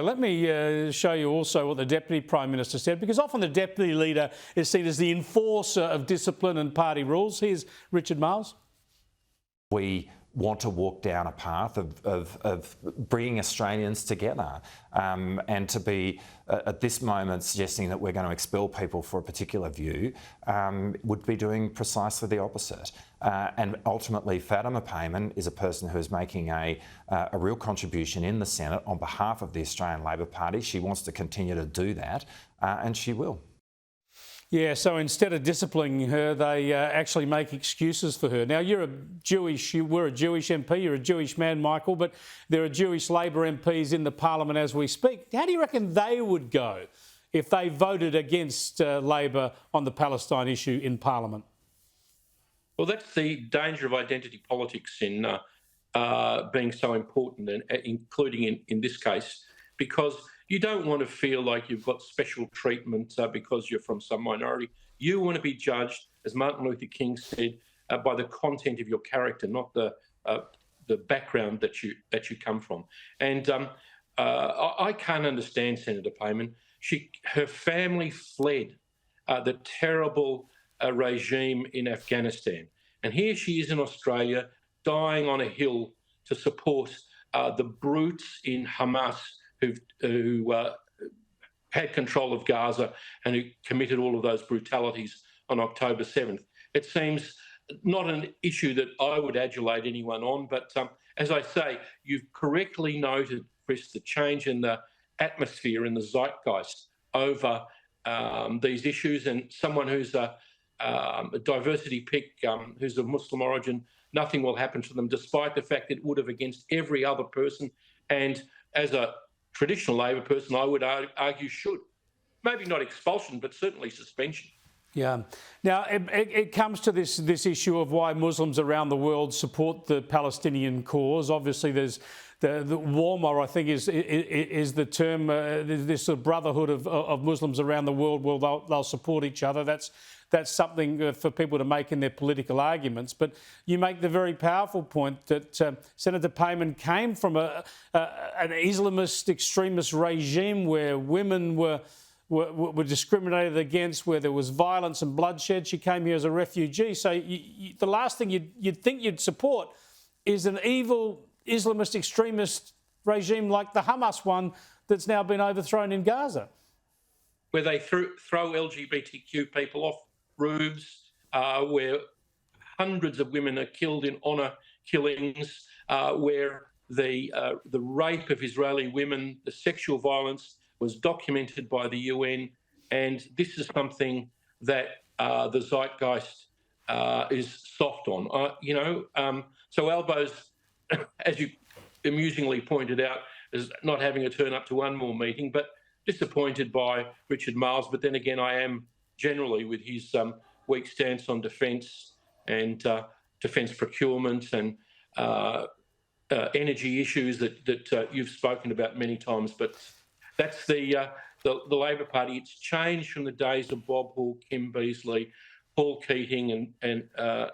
Let me show you also what the Deputy Prime Minister said, because often the Deputy Leader is seen as the enforcer of discipline and party rules. Here's Richard Marles. We want to walk down a path of bringing Australians together, and to be at this moment suggesting that we're going to expel people for a particular view would be doing precisely the opposite. And ultimately, Fatima Payman is a person who is making a real contribution in the Senate on behalf of the Australian Labor Party. She wants to continue to do that, and she will. Yeah, so instead of disciplining her, they actually make excuses for her. Now, we're a Jewish MP, you're a Jewish man, Michael, but there are Jewish Labor MPs in the parliament as we speak. How do you reckon they would go if they voted against Labor on the Palestine issue in parliament? Well, that's the danger of identity politics in being so important, and including in this case, because you don't want to feel like you've got special treatment because you're from some minority. You want to be judged, as Martin Luther King said, by the content of your character, not the background that you come from. And I can't understand Senator Payman. Her family fled the terrible regime in Afghanistan, and here she is in Australia, dying on a hill to support the brutes in Hamas who had control of Gaza and who committed all of those brutalities on October 7th. It seems not an issue that I would adulate anyone on, but as I say, you've correctly noted, Chris, the change in the atmosphere and the zeitgeist over these issues, and someone who's a diversity pick, who's of Muslim origin, nothing will happen to them, despite the fact that it would have against every other person. And as a traditional Labor person, I would argue should. Maybe not expulsion, but certainly suspension. Yeah. Now, it comes to this issue of why Muslims around the world support the Palestinian cause. Obviously, there's the warmer, I think, is the term, this sort of brotherhood of Muslims around the world. Well, they'll support each other. That's something for people to make in their political arguments. But you make the very powerful point that Senator Payman came from an Islamist extremist regime where women were discriminated against, where there was violence and bloodshed. She came here as a refugee. So the last thing you'd think you'd support is an evil Islamist extremist regime like the Hamas one that's now been overthrown in Gaza, where they throw LGBTQ people off roofs, where hundreds of women are killed in honour killings, where the rape of Israeli women, the sexual violence was documented by the UN, and this is something that the zeitgeist is soft on. So Albo's, as you amusingly pointed out, is not having a turn up to one more meeting, but disappointed by Richard Marles. But then again, I am generally with his weak stance on defence and defence procurement and energy issues that you've spoken about many times. But that's the Labor Party. It's changed from the days of Bob Hawke, Kim Beazley, Paul Keating, and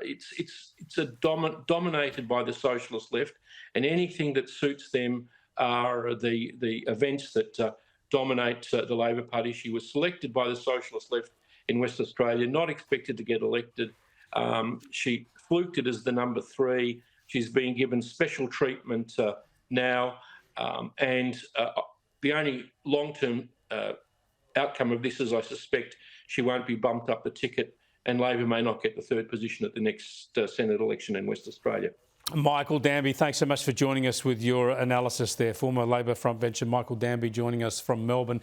it's dominated by the socialist left, and anything that suits them are the events that dominate the Labor Party. She was selected by the socialist left in West Australia, not expected to get elected. She fluked it as the number 3. She's being given special treatment now, and the only long-term outcome of this is, I suspect, she won't be bumped up the ticket, and Labor may not get the 3rd position at the next Senate election in West Australia. Michael Danby, thanks so much for joining us with your analysis there. Former Labor frontbencher Michael Danby joining us from Melbourne.